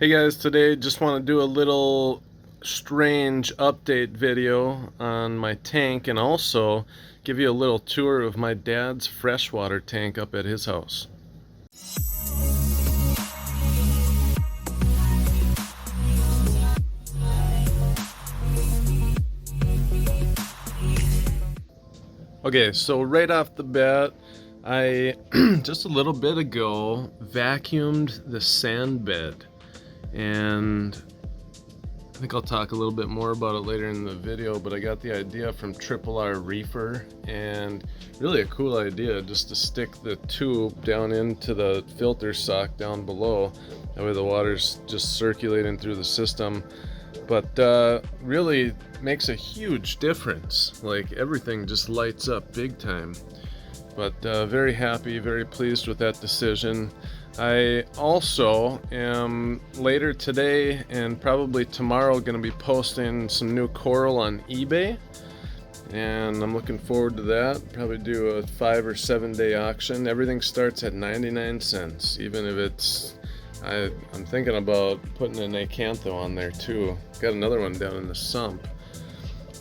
Hey guys, today just want to do a little strange update video on my tank and also give you a little tour of my dad's freshwater tank up at his house. Okay, so right off the bat, I just a little bit ago vacuumed the sand bed, and I think I'll talk a little bit more about it later in the video, but I got the idea from R Reefer, and really a cool idea just to stick the tube down into the filter sock down below. That way the water's just circulating through the system. But really makes a huge difference. Like everything just lights up big time. But very happy, very pleased with that decision. I also am later today and probably tomorrow going to be posting some new coral on eBay, and I'm looking forward to that. Probably do a 5 or 7 day auction. Everything starts at 99 cents, even if it's I'm thinking about putting an acantho on there too. Got another one down in the sump.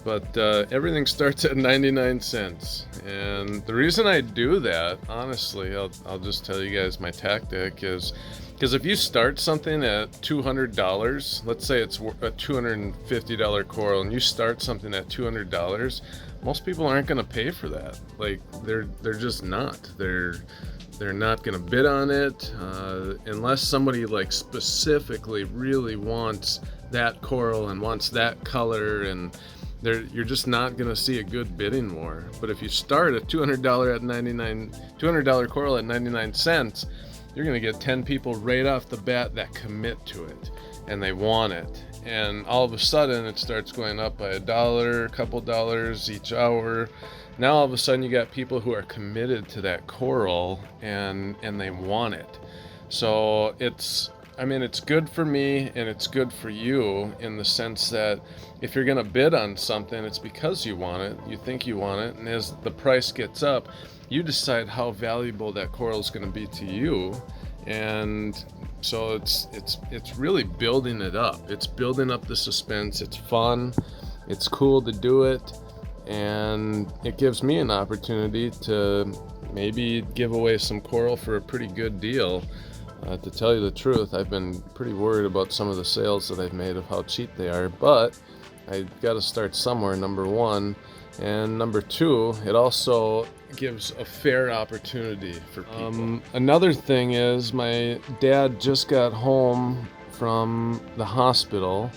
But everything starts at 99 cents. And the reason I do that, honestly, I'll just tell you guys my tactic is because if you start something at $200, let's say it's a $250 coral, and you start something at $200, most people aren't going to pay for that. Like they're just not. They're not going to bid on it unless somebody like specifically really wants that coral and wants that color, and you're just not going to see a good bidding war. But if you start at $200 coral at 99 cents, you're going to get 10 people right off the bat that commit to it and they want it. And all of a sudden it starts going up by $1, a couple dollars each hour. Now all of a sudden you got people who are committed to that coral and they want it. So it's good for me and it's good for you in the sense that if you're going to bid on something, it's because you want it, you think you want it, and as the price gets up, you decide how valuable that coral is going to be to you. And so it's really building it up. It's building up the suspense. It's fun. It's cool to do it, and it gives me an opportunity to maybe give away some coral for a pretty good deal. To tell you the truth, I've been pretty worried about some of the sales that I've made of how cheap they are, but I got to start somewhere, number one. And number two, it also gives a fair opportunity for people. Another thing is my dad just got home from the hospital,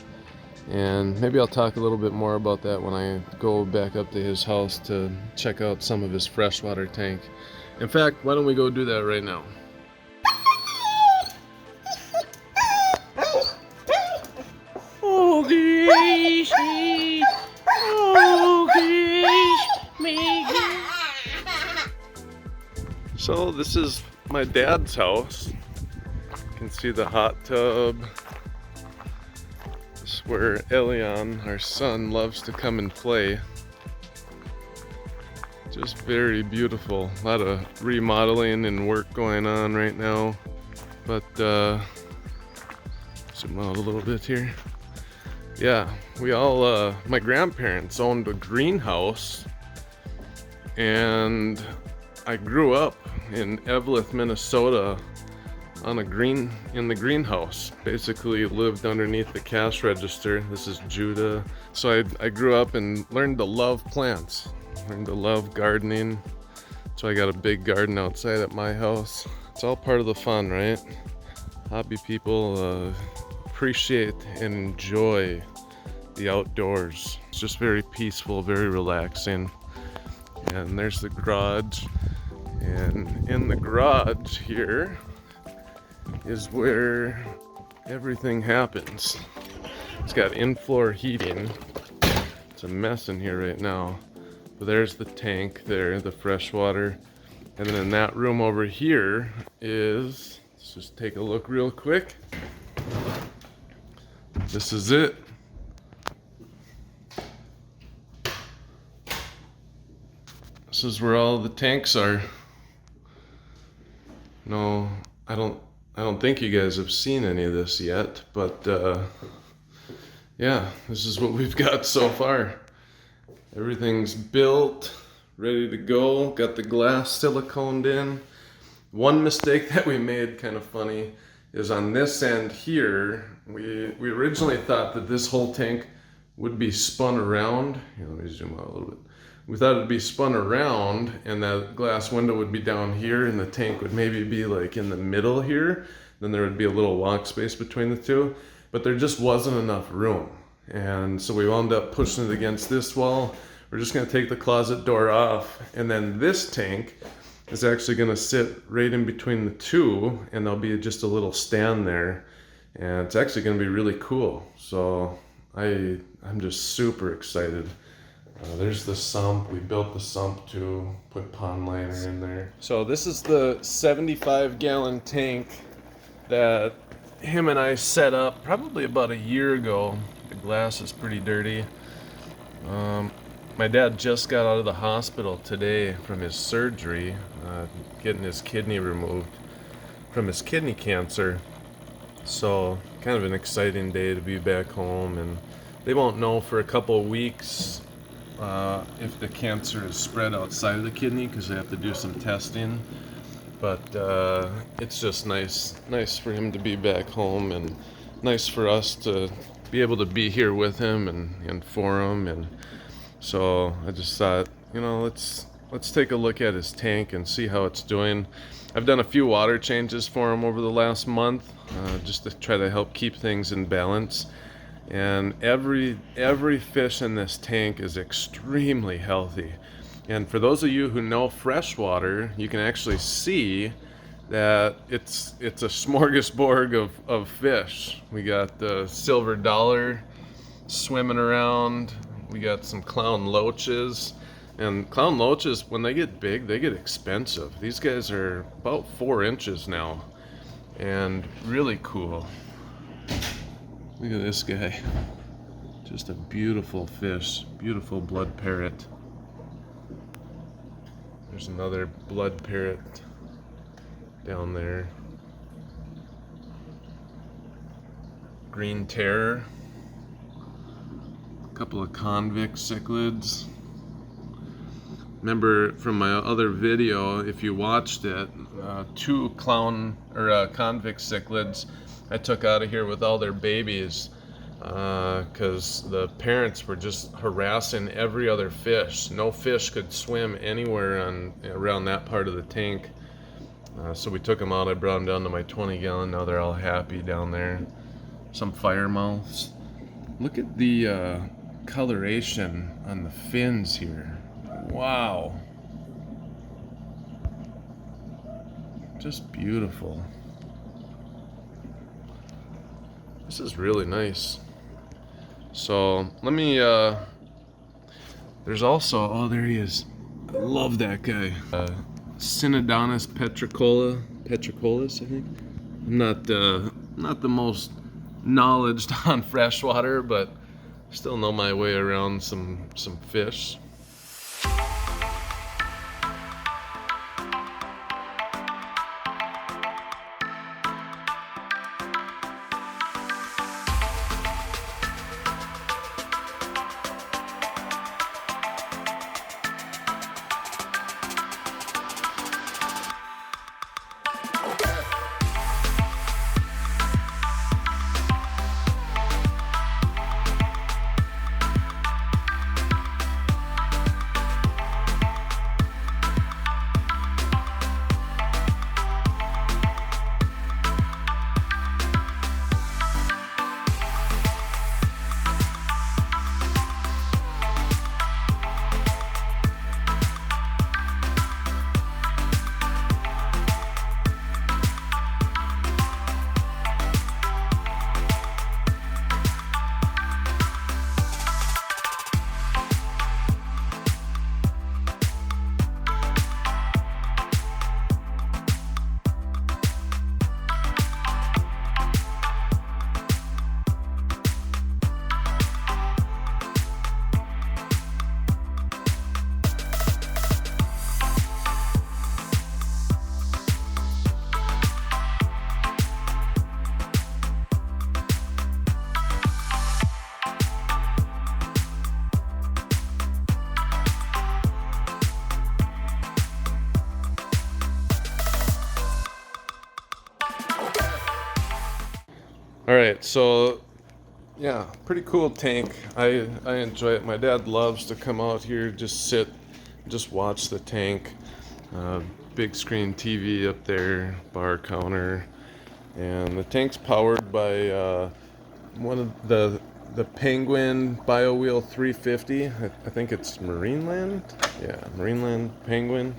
and maybe I'll talk a little bit more about that when I go back up to his house to check out some of his freshwater tank. In fact, why don't we go do that right now? Oh, Gracie! Oh, Grace! So this is my dad's house. You can see the hot tub. This is where Elion, our son, loves to come and play. Just very beautiful. A lot of remodeling and work going on right now. But zoom out a little bit here. Yeah, my grandparents owned a greenhouse, and I grew up in Eveleth, Minnesota in the greenhouse. Basically lived underneath the cash register. This is Judah. So I grew up and learned to love plants, learned to love gardening. So I got a big garden outside at my house. It's all part of the fun, right? Hobby people appreciate and enjoy the outdoors. It's just very peaceful, very relaxing. And there's the garage, and in the garage here is where everything happens. It's got in-floor heating. It's a mess in here right now, but there's the tank there, the freshwater. And then in that room over here let's just take a look real quick. This is it. This is where all the tanks are. No, I don't I don't think you guys have seen any of this yet, but yeah, this is what we've got so far. Everything's built, ready to go, got the glass siliconed in. One mistake that we made, kind of funny, is on this end here, we originally thought that this whole tank would be spun around. Here, let me zoom out a little bit. We thought it'd be spun around and that glass window would be down here and the tank would maybe be like in the middle here. Then there would be a little walk space between the two, but there just wasn't enough room. And so we wound up pushing it against this wall. We're just gonna take the closet door off, and then this tank is actually gonna sit right in between the two, and there'll be just a little stand there. And it's actually gonna be really cool. So I'm just super excited. There's the sump. We built the sump to put pond liner in there. So this is the 75-gallon tank that him and I set up probably about a year ago. The glass is pretty dirty. My dad just got out of the hospital today from his surgery, getting his kidney removed from his kidney cancer. So kind of an exciting day to be back home, and they won't know for a couple of weeks if the cancer is spread outside of the kidney because they have to do some testing. But it's just nice for him to be back home, and nice for us to be able to be here with him and for him. And so I just thought, you know, let's take a look at his tank and see how it's doing. I've done a few water changes for him over the last month, just to try to help keep things in balance. And every fish in this tank is extremely healthy. And for those of you who know freshwater, you can actually see that it's a smorgasbord of fish. We got the silver dollar swimming around. We got some clown loaches. And clown loaches, when they get big, they get expensive. These guys are about 4 inches now, and really cool. Look at this guy. Just a beautiful fish, beautiful blood parrot. There's another blood parrot down there. Green terror. A couple of convict cichlids. Remember from my other video, if you watched it, 2 convict cichlids I took out of here with all their babies because the parents were just harassing every other fish. No fish could swim anywhere around that part of the tank. So we took them out. I brought them down to my 20-gallon. Now they're all happy down there. Some fire mouths. Look at the coloration on the fins here. Wow. Just beautiful. This is really nice. So let me, there's also, oh, there he is. I love that guy. Synodontis petricolus, I think. I'm not the most knowledge on freshwater, but still know my way around some fish. All right, so yeah, pretty cool tank. I enjoy it. My dad loves to come out here, just sit, just watch the tank. Uh, Big screen TV up there, bar counter, and the tank's powered by one of the Penguin BioWheel 350. I think it's Marineland. Yeah, Marineland Penguin.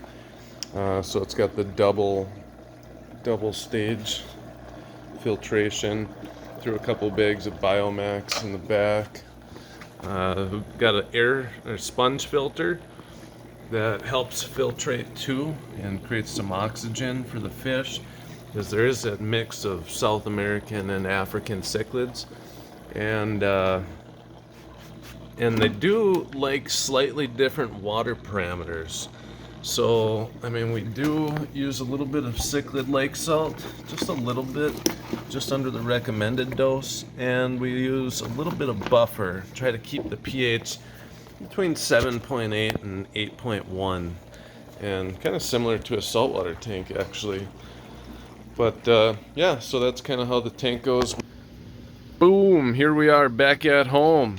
So it's got the double stage filtration through a couple bags of Biomax in the back. We've got an air or sponge filter that helps filtrate too and creates some oxygen for the fish, because there is that mix of South American and African cichlids, and they do like slightly different water parameters. So, I mean, we do use a little bit of cichlid lake salt, just a little bit, just under the recommended dose, and we use a little bit of buffer, try to keep the pH between 7.8 and 8.1, and kind of similar to a saltwater tank actually. But yeah, so that's kind of how the tank goes. Boom, here we are back at home.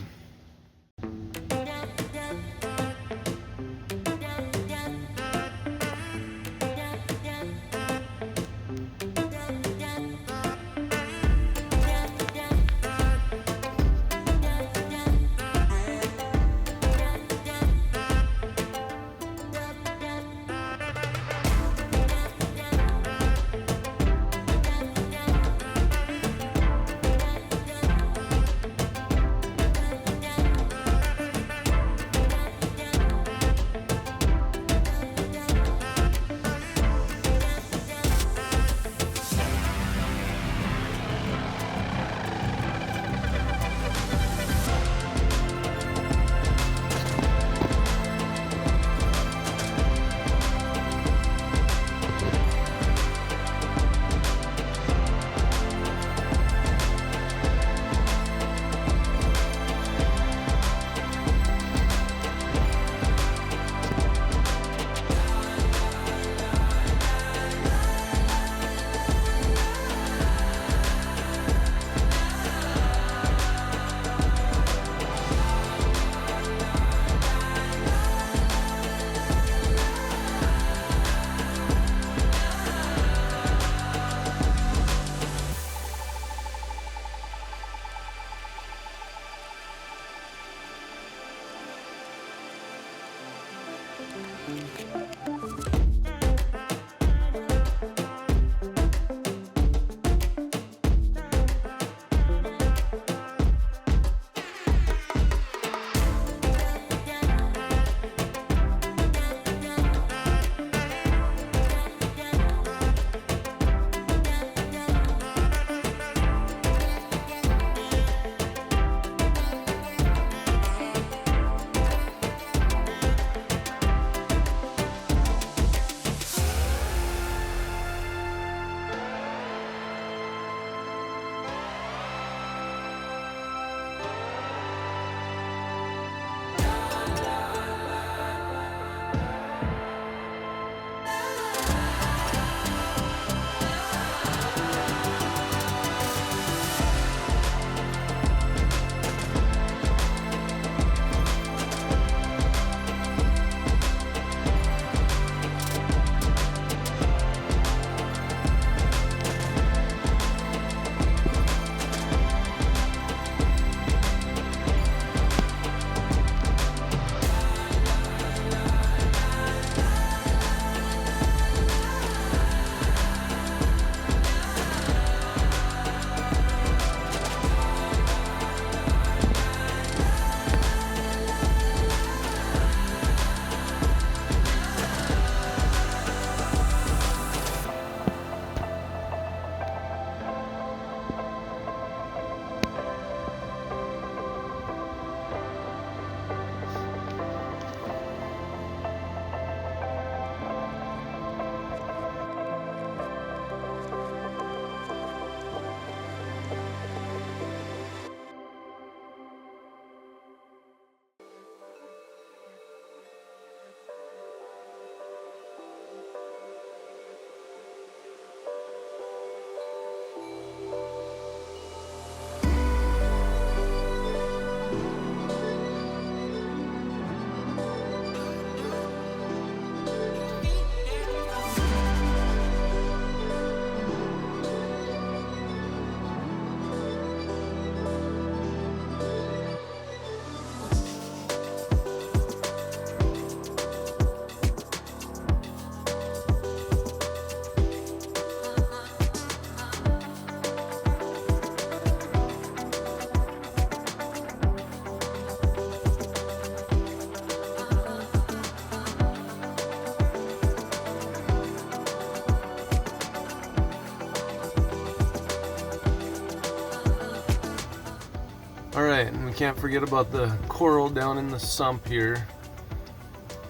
Alright, and we can't forget about the coral down in the sump here.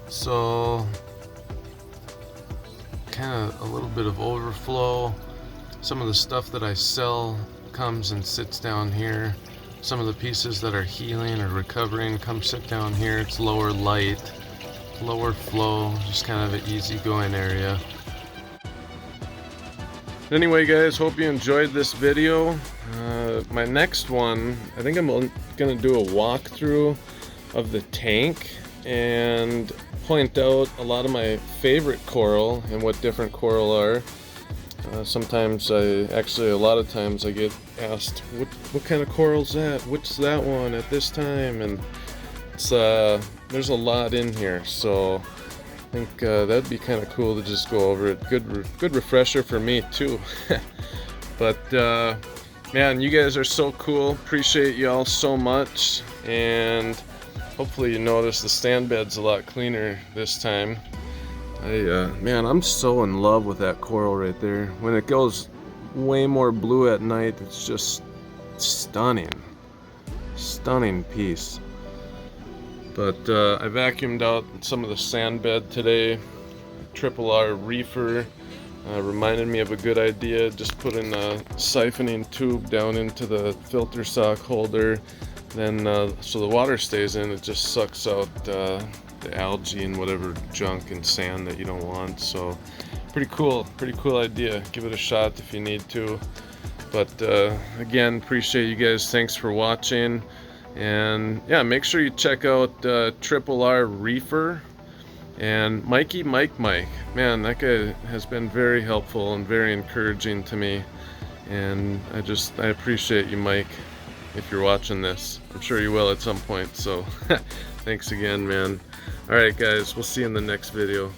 So, kind of a little bit of overflow. Some of the stuff that I sell comes and sits down here. Some of the pieces that are healing or recovering come sit down here. It's lower light, lower flow, just kind of an easygoing area. Anyway guys, hope you enjoyed this video. My next one, I think I'm gonna do a walkthrough of the tank and point out a lot of my favorite coral and what different coral are. Sometimes a lot of times I get asked, what kind of coral's that? What's that one at this time? And it's there's a lot in here, so I think that'd be kind of cool to just go over it. Good refresher for me too. But man, you guys are so cool. Appreciate you all so much, and hopefully you notice the stand bed's a lot cleaner this time. Man, I'm so in love with that coral right there. When it goes way more blue at night, it's just stunning. Stunning piece. But I vacuumed out some of the sand bed today. R Reefer reminded me of a good idea. Just put in a siphoning tube down into the filter sock holder. Then so the water stays in, it just sucks out the algae and whatever junk and sand that you don't want. So pretty cool idea. Give it a shot if you need to. But again, appreciate you guys. Thanks for watching, and yeah, make sure you check out R Reefer and Mike. Man, that guy has been very helpful and very encouraging to me, and I appreciate you, Mike. If you're watching this, I'm sure you will at some point, so thanks again, man. Alright guys, we'll see you in the next video.